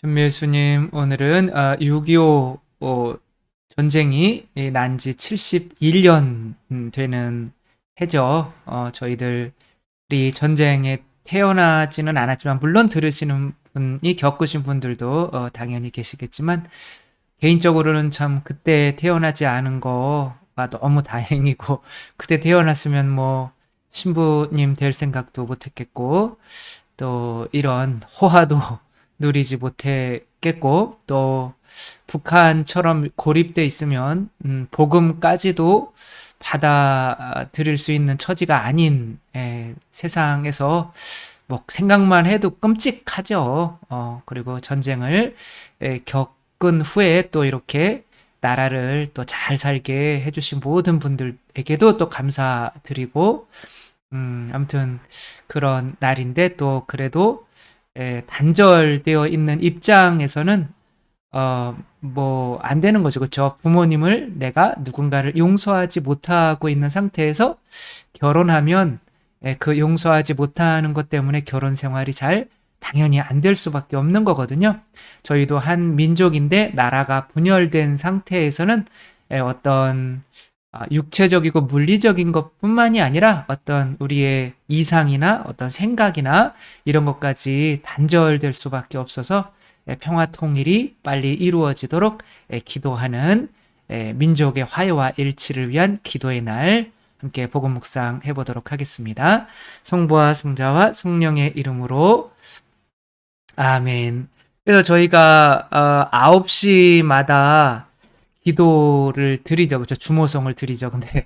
전미애수님, 오늘은 6.25 전쟁이 난 지 71년 되는 해죠. 저희들이 전쟁에 태어나지는 않았지만, 물론 들으시는 분이 겪으신 분들도 당연히 계시겠지만, 개인적으로는 참 그때 태어나지 않은 거가 너무 다행이고, 그때 태어났으면 뭐 신부님 될 생각도 못했겠고, 또 이런 호화도 누리지 못했겠고, 또 북한처럼 고립돼 있으면 복음까지도 받아들일 수 있는 처지가 아닌 세상에서 뭐 생각만 해도 끔찍하죠. 그리고 전쟁을 겪은 후에 또 이렇게 나라를 또 잘 살게 해주신 모든 분들에게도 또 감사드리고, 아무튼 그런 날인데, 또 그래도 단절되어 있는 입장에서는 뭐 안 되는 거죠. 그렇죠? 부모님을 내가 누군가를 용서하지 못하고 있는 상태에서 결혼하면 그 용서하지 못하는 것 때문에 결혼 생활이 잘 당연히 안 될 수밖에 없는 거거든요. 저희도 한 민족인데 나라가 분열된 상태에서는 어떤 육체적이고 물리적인 것뿐만이 아니라 어떤 우리의 이상이나 어떤 생각이나 이런 것까지 단절될 수밖에 없어서 평화 통일이 빨리 이루어지도록 기도하는 민족의 화해와 일치를 위한 기도의 날 함께 복음 묵상해 보도록 하겠습니다. 성부와 성자와 성령의 이름으로 아멘. 그래서 저희가 9시마다 기도를 드리죠. 그렇죠? 주모성을 드리죠. 근데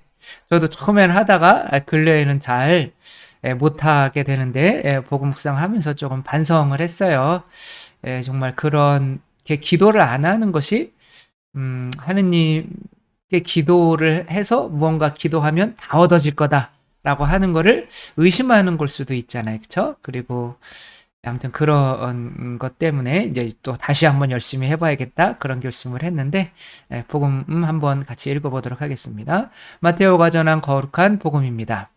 저도 처음엔 하다가 근래에는 잘 못하게 되는데 복음 묵상하면서 조금 반성을 했어요. 정말 그렇게 기도를 안 하는 것이 하느님께 기도를 해서 무언가 기도하면 다 얻어질 거다라고 하는 거를 의심하는 걸 수도 있잖아요. 그렇죠? 그리고 아무튼 그런 것 때문에 이제 또 다시 한번 열심히 해봐야겠다 그런 결심을 했는데, 복음 한번 같이 읽어보도록 하겠습니다. 마테오가 전한 거룩한 복음입니다.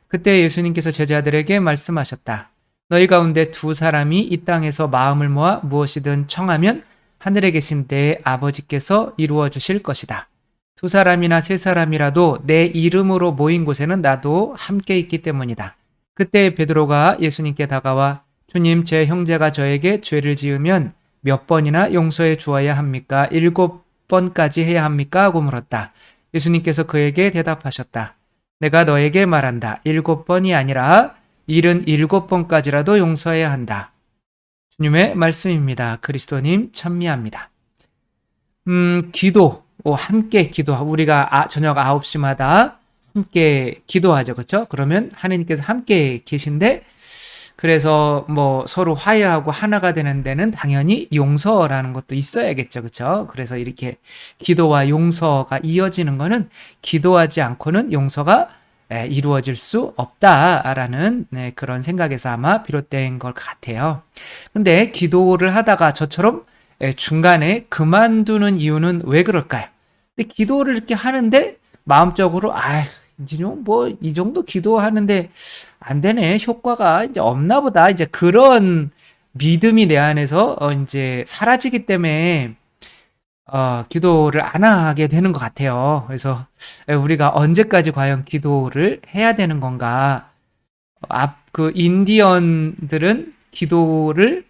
그때 예수님께서 제자들에게 말씀하셨다. 너희 가운데 두 사람이 이 땅에서 마음을 모아 무엇이든 청하면 하늘에 계신 내 아버지께서 이루어 주실 것이다. 두 사람이나 세 사람이라도 내 이름으로 모인 곳에는 나도 함께 있기 때문이다. 그때 베드로가 예수님께 다가와 주님, 제 형제가 저에게 죄를 지으면 몇 번이나 용서해 주어야 합니까? 7번까지 해야 합니까? 하고 물었다. 예수님께서 그에게 대답하셨다. 내가 너에게 말한다. 7번이 아니라 77번까지라도 용서해야 한다. 주님의 말씀입니다. 그리스도님 찬미합니다. 기도, 함께 기도하고, 우리가 저녁 9시마다 함께 기도하죠. 그렇죠? 그러면 하느님께서 함께 계신데, 그래서 뭐 서로 화해하고 하나가 되는 데는 당연히 용서라는 것도 있어야겠죠. 그렇죠? 그래서 이렇게 기도와 용서가 이어지는 거는 기도하지 않고는 용서가 이루어질 수 없다라는 그런 생각에서 아마 비롯된 것 같아요. 근데 기도를 하다가 저처럼 중간에 그만두는 이유는 왜 그럴까요? 근데 기도를 이렇게 하는데 마음적으로 뭐 이 정도 기도하는데 안 되네, 효과가 이제 없나 보다, 이제 그런 믿음이 내 안에서 이제 사라지기 때문에 기도를 안 하게 되는 것 같아요. 그래서 우리가 언제까지 과연 기도를 해야 되는 건가? 그 인디언들은 기도를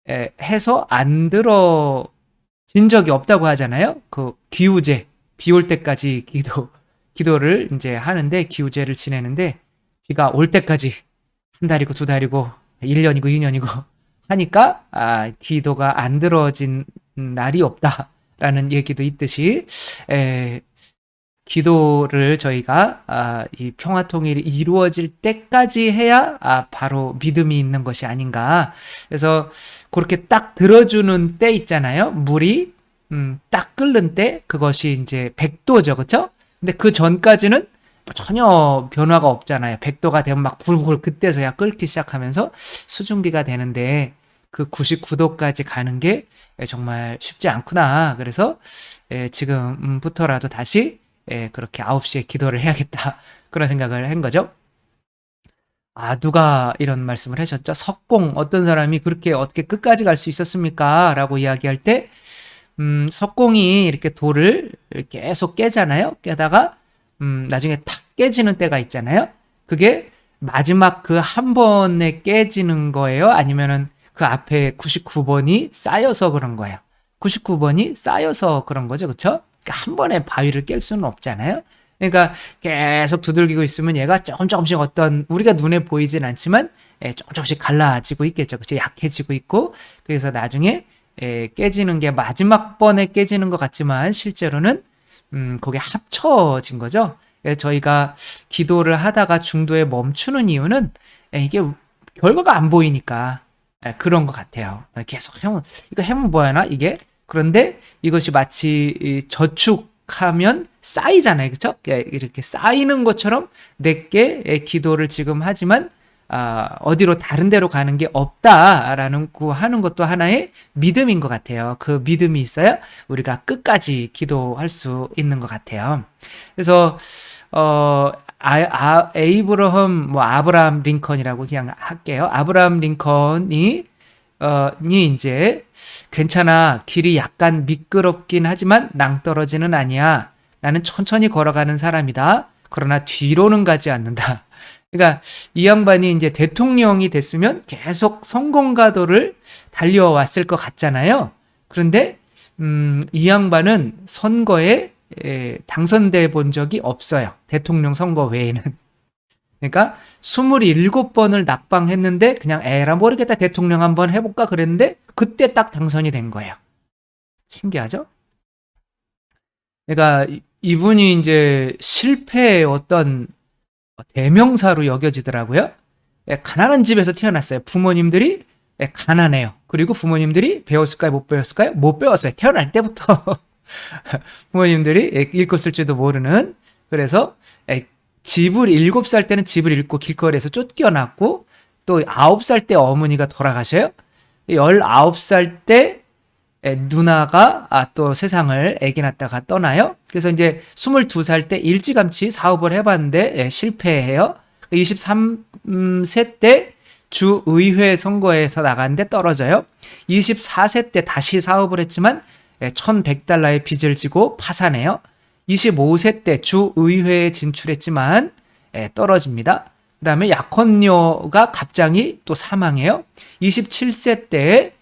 해서 안 들어진 적이 없다고 하잖아요. 그 기우제, 비 올 때까지 기도를 이제 하는데, 기우제를 지내는데, 비가 올 때까지 한 달이고 두 달이고 1년이고 2년이고 하니까 기도가 안 들어진 날이 없다라는 얘기도 있듯이, 기도를 저희가 이 평화통일이 이루어질 때까지 해야 바로 믿음이 있는 것이 아닌가. 그래서 그렇게 딱 들어주는 때 있잖아요. 물이 딱 끓는 때, 그것이 이제 100도죠. 그렇죠? 근데 그 전까지는 전혀 변화가 없잖아요. 100도가 되면 막 불불 그때서야 끓기 시작하면서 수증기가 되는데, 그 99도까지 가는 게 정말 쉽지 않구나. 그래서 지금부터라도 다시 그렇게 9시에 기도를 해야겠다. 그런 생각을 한 거죠. 누가 이런 말씀을 하셨죠? 석공, 어떤 사람이 그렇게 어떻게 끝까지 갈 수 있었습니까? 라고 이야기할 때, 석공이 이렇게 돌을 계속 깨잖아요? 깨다가, 나중에 탁 깨지는 때가 있잖아요? 그게 마지막 그 한 번에 깨지는 거예요? 아니면은 그 앞에 99번이 쌓여서 그런 거예요? 99번이 쌓여서 그런 거죠, 그쵸? 그러니까 한 번에 바위를 깰 수는 없잖아요? 그러니까 계속 두들기고 있으면 얘가 조금씩 어떤 우리가 눈에 보이진 않지만 조금씩 갈라지고 있겠죠. 그쵸? 약해지고 있고 그래서 나중에 깨지는 게 마지막 번에 깨지는 것 같지만 실제로는 그게 합쳐진 거죠. 그래서 저희가 기도를 하다가 중도에 멈추는 이유는 이게 결과가 안 보이니까 그런 것 같아요. 계속 해면 이거 해면 뭐하나 이게 그런데 이것이 마치 저축하면 쌓이잖아요, 그렇죠? 이렇게 쌓이는 것처럼 내게 기도를 지금 하지만 어디로 다른 데로 가는 게 없다라는 거 하는 것도 하나의 믿음인 것 같아요. 그 믿음이 있어야 우리가 끝까지 기도할 수 있는 것 같아요. 그래서 에이브러함 뭐 아브라함 링컨이라고 그냥 할게요. 아브라함 링컨이 이제 괜찮아. 길이 약간 미끄럽긴 하지만 낭떠러지는 아니야. 나는 천천히 걸어가는 사람이다. 그러나 뒤로는 가지 않는다. 그러니까 이 양반이 이제 대통령이 됐으면 계속 성공가도를 달려왔을 것 같잖아요. 그런데 이 양반은 선거에 당선돼 본 적이 없어요. 대통령 선거 외에는. 그러니까 27번을 낙방했는데 그냥 에라 모르겠다 대통령 한번 해볼까 그랬는데 그때 딱 당선이 된 거예요. 신기하죠? 그러니까 이분이 이제 실패의 어떤 대명사로 여겨지더라고요. 가난한 집에서 태어났어요. 부모님들이 가난해요. 그리고 부모님들이 배웠을까요? 못 배웠을까요? 못 배웠어요. 태어날 때부터 부모님들이 읽고 쓸지도 모르는. 그래서 집을 7살 때는 집을 잃고 길거리에서 쫓겨났고 또 9살 때 어머니가 돌아가셔요. 19살 때 누나가 또 세상을 아기 낳다가 떠나요. 그래서 이제 22살 때 일찌감치 사업을 해봤는데 실패해요. 23세 때 주의회 선거에서 나갔는데 떨어져요. 24세 때 다시 사업을 했지만 $1,100의 빚을 지고 파산해요. 25세 때 주의회에 진출했지만 떨어집니다. 그 다음에 약혼녀가 갑자기 또 사망해요. 27세 때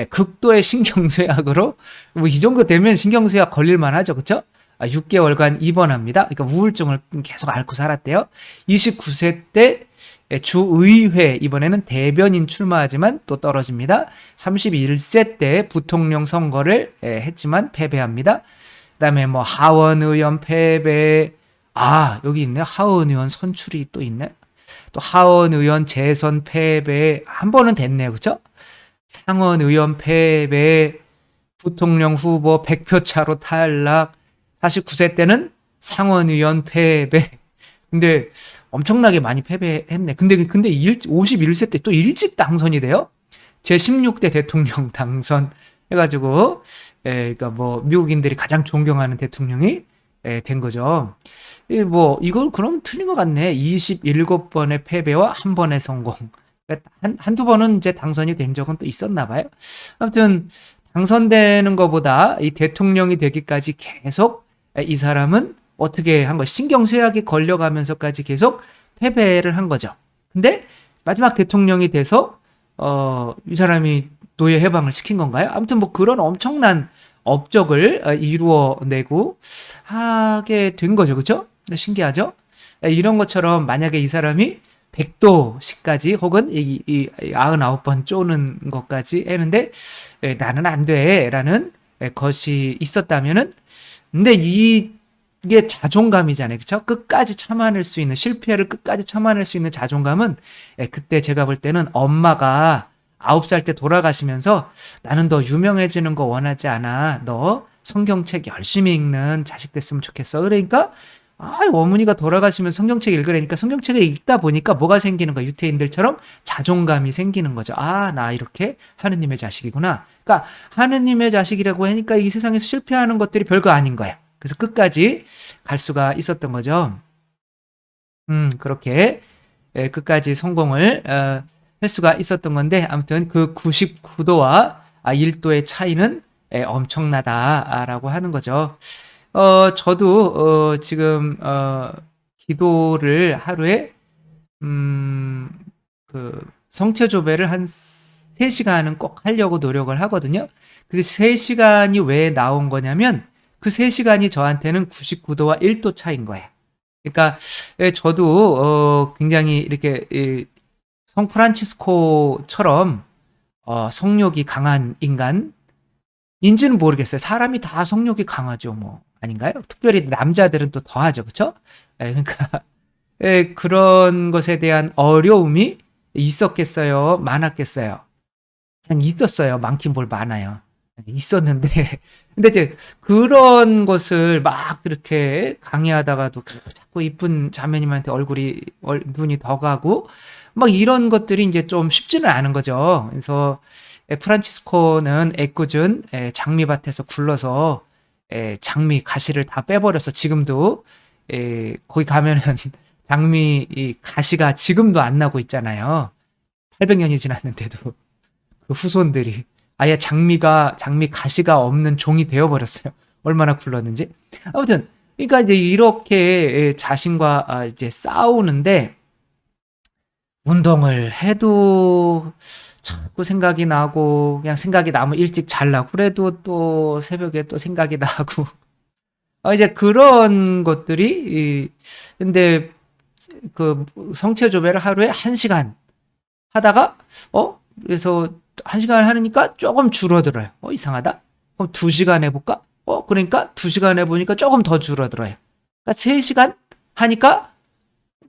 극도의 신경쇠약으로 뭐 이 정도 되면 신경쇠약 걸릴만 하죠. 그렇죠? 6개월간 입원합니다. 그러니까 우울증을 계속 앓고 살았대요. 29세 때 주의회 이번에는 대변인 출마하지만 또 떨어집니다. 31세 때 부통령 선거를 했지만 패배합니다. 그다음에 뭐 하원 의원 패배. 여기 있네. 하원 의원 선출이 또 있네. 또 하원 의원 재선 패배. 한 번은 됐네요. 그렇죠? 상원 의원 패배. 부통령 후보 100표 차로 탈락. 49세 때는 상원 의원 패배. 근데 엄청나게 많이 패배했네. 근데 51세 때 또 일찍 당선이 돼요. 제16대 대통령 당선 해가지고 그러니까 뭐 미국인들이 가장 존경하는 대통령이 된 거죠. 이걸 그럼 틀린 것 같네. 27번의 패배와 한 번의 성공. 그러니까 한두 번은 이제 당선이 된 적은 또 있었나 봐요. 아무튼 당선되는 것보다 이 대통령이 되기까지 계속 이 사람은 어떻게 한 거, 신경쇠약이 걸려가면서까지 계속 패배를 한 거죠. 근데 마지막 대통령이 돼서 이 사람이 노예 해방을 시킨 건가요? 아무튼 뭐 그런 엄청난 업적을 이루어내고 하게 된 거죠. 그죠? 신기하죠? 이런 것처럼 만약에 이 사람이 100도씩까지 혹은 이 99번 쪼는 것까지 했는데 나는 안 돼 라는 것이 있었다면은 근데 이게 자존감이잖아요. 그쵸? 끝까지 참아낼 수 있는, 실패를 끝까지 참아낼 수 있는 자존감은 그때 제가 볼 때는 엄마가 9살 때 돌아가시면서 나는 너 유명해지는 거 원하지 않아. 너 성경책 열심히 읽는 자식 됐으면 좋겠어. 그러니까 어머니가 돌아가시면 성경책 읽으라니까 성경책을 읽다 보니까 뭐가 생기는 거야. 유태인들처럼 자존감이 생기는 거죠. 나 이렇게 하느님의 자식이구나. 그러니까 하느님의 자식이라고 하니까 이 세상에서 실패하는 것들이 별거 아닌 거야. 그래서 끝까지 갈 수가 있었던 거죠. 그렇게 끝까지 성공을 할 수가 있었던 건데, 아무튼 그 99도와 1도의 차이는 엄청나다라고 하는 거죠. 저도 지금 기도를 하루에 그 성체조배를 한 3시간은 꼭 하려고 노력을 하거든요. 그 3시간이 왜 나온 거냐면 그 3시간이 저한테는 99도와 1도 차이인 거예요. 그러니까 저도 굉장히 이렇게 성 프란치스코처럼 성욕이 강한 인간인지는 모르겠어요. 사람이 다 성욕이 강하죠, 뭐 아닌가요? 특별히 남자들은 또 더하죠, 그렇죠? 그러니까 그런 것에 대한 어려움이 있었겠어요? 많았겠어요? 그냥 있었어요. 많긴 뭘 많아요. 있었는데 근데 이제 그런 것을 막 그렇게 강의하다가도 자꾸 이쁜 자매님한테 눈이 더 가고 막 이런 것들이 이제 좀 쉽지는 않은 거죠. 그래서 프란치스코는 애꿎은 장미밭에서 굴러서 장미 가시를 다 빼버려서 지금도 거기 가면은 장미 이 가시가 지금도 안 나고 있잖아요. 800년이 지났는데도 그 후손들이 아예 장미 가시가 없는 종이 되어버렸어요. 얼마나 굴렀는지. 아무튼 그러니까 이제 이렇게 자신과 이제 싸우는데 운동을 해도 자꾸 생각이 나고 그냥 생각이 나면 일찍 자려고 그래도 또 새벽에 또 생각이 나고 이제 그런 것들이 근데 그 성체조배를 하루에 1시간 하다가 그래서 1시간 하니까 조금 줄어들어요. 이상하다. 그럼 2시간 해볼까? 그러니까 2시간 해보니까 조금 더 줄어들어요. 그러니까 3시간 하니까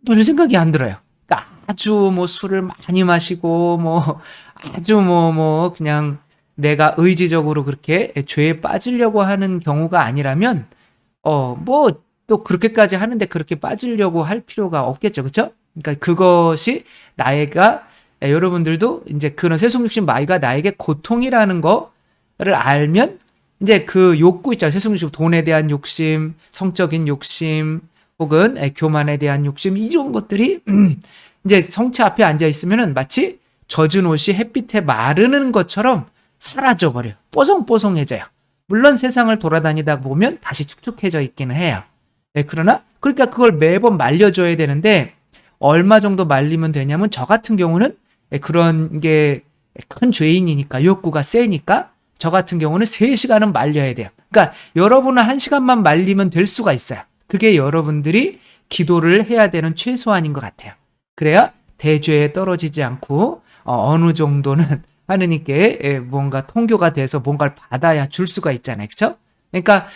별 생각이 안 들어요. 그러니까 아주 뭐 술을 많이 마시고 뭐 아주 뭐 그냥 내가 의지적으로 그렇게 죄에 빠지려고 하는 경우가 아니라면 뭐 또 그렇게까지 하는데 그렇게 빠지려고 할 필요가 없겠죠. 그렇죠? 그러니까 그것이 여러분들도 이제 그런 세속육신 마귀가 나에게 고통이라는 거를 알면 이제 그 욕구 있잖아요. 세속육신, 돈에 대한 욕심, 성적인 욕심, 혹은 교만에 대한 욕심, 이런 것들이 이제 성체 앞에 앉아 있으면은 마치 젖은 옷이 햇빛에 마르는 것처럼 사라져 버려요. 뽀송뽀송해져요. 물론 세상을 돌아다니다 보면 다시 축축해져 있기는 해요. 그러나 그러니까 그걸 매번 말려줘야 되는데 얼마 정도 말리면 되냐면 저 같은 경우는 그런 게 큰 죄인이니까 욕구가 세니까 저 같은 경우는 3시간은 말려야 돼요. 그러니까 여러분은 1시간만 말리면 될 수가 있어요. 그게 여러분들이 기도를 해야 되는 최소한인 것 같아요. 그래야 대죄에 떨어지지 않고 어느 정도는 하느님께 뭔가 통교가 돼서 뭔가를 받아야 줄 수가 있잖아요. 그렇죠? 그러니까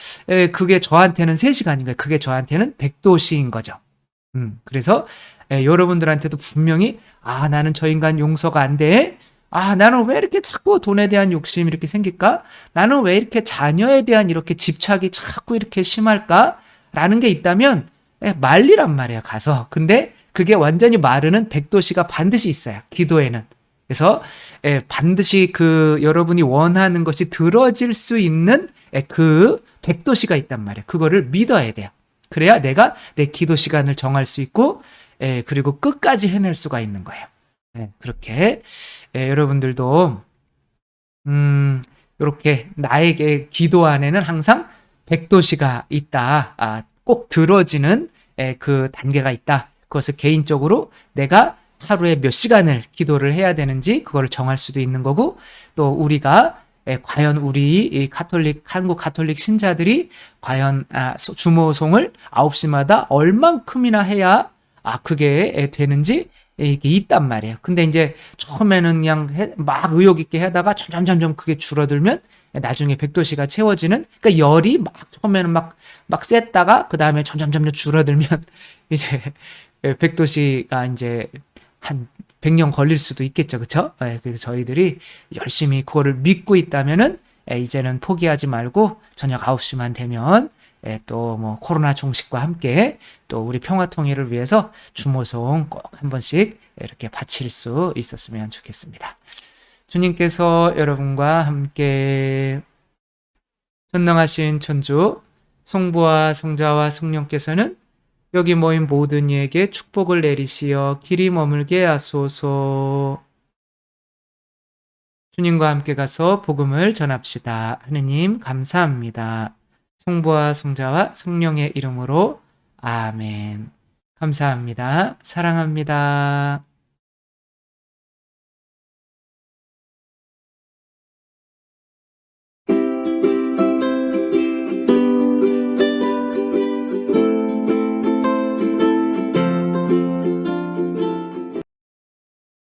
그게 저한테는 3시간인 거예요. 그게 저한테는 100도시인 거죠. 그래서 여러분들한테도 분명히 나는 저 인간 용서가 안 돼. 나는 왜 이렇게 자꾸 돈에 대한 욕심이 이렇게 생길까? 나는 왜 이렇게 자녀에 대한 이렇게 집착이 자꾸 이렇게 심할까? 라는 게 있다면 말리란 말이에요. 가서. 근데 그게 완전히 마르는 100도시가 반드시 있어요. 기도에는. 그래서 반드시 그 여러분이 원하는 것이 들어질 수 있는 그 100도시가 있단 말이에요. 그거를 믿어야 돼요. 그래야 내가 내 기도 시간을 정할 수 있고 그리고 끝까지 해낼 수가 있는 거예요. 그렇게 여러분들도 이렇게 나에게 기도 안에는 항상 100도시가 있다. 꼭 들어지는 그 단계가 있다. 그것을 개인적으로 내가 하루에 몇 시간을 기도를 해야 되는지 그거를 정할 수도 있는 거고 또 우리가 과연 우리 한국 가톨릭 신자들이 과연 주모송을 9시마다 얼만큼이나 해야 그게 되는지 이게 있단 말이에요. 근데 이제 처음에는 그냥 막 의욕 있게 하다가 점점 그게 줄어들면 나중에 100도씨가 채워지는, 그러니까 열이 막 처음에는 막 셌다가 그 다음에 점점 줄어들면 이제 100도씨가 이제 한 100년 걸릴 수도 있겠죠. 그쵸? 그래서 저희들이 열심히 그거를 믿고 있다면은 이제는 포기하지 말고 저녁 9시만 되면 또 뭐 코로나 종식과 함께 또 우리 평화 통일을 위해서 주모송 꼭 한 번씩 이렇게 바칠 수 있었으면 좋겠습니다. 주님께서 여러분과 함께 전능하신 천주 성부와 성자와 성령께서는 여기 모인 모든 이에게 축복을 내리시어 길이 머물게 하소서. 주님과 함께 가서 복음을 전합시다. 하느님 감사합니다. 성부와 성자와 성령의 이름으로 아멘. 감사합니다. 사랑합니다.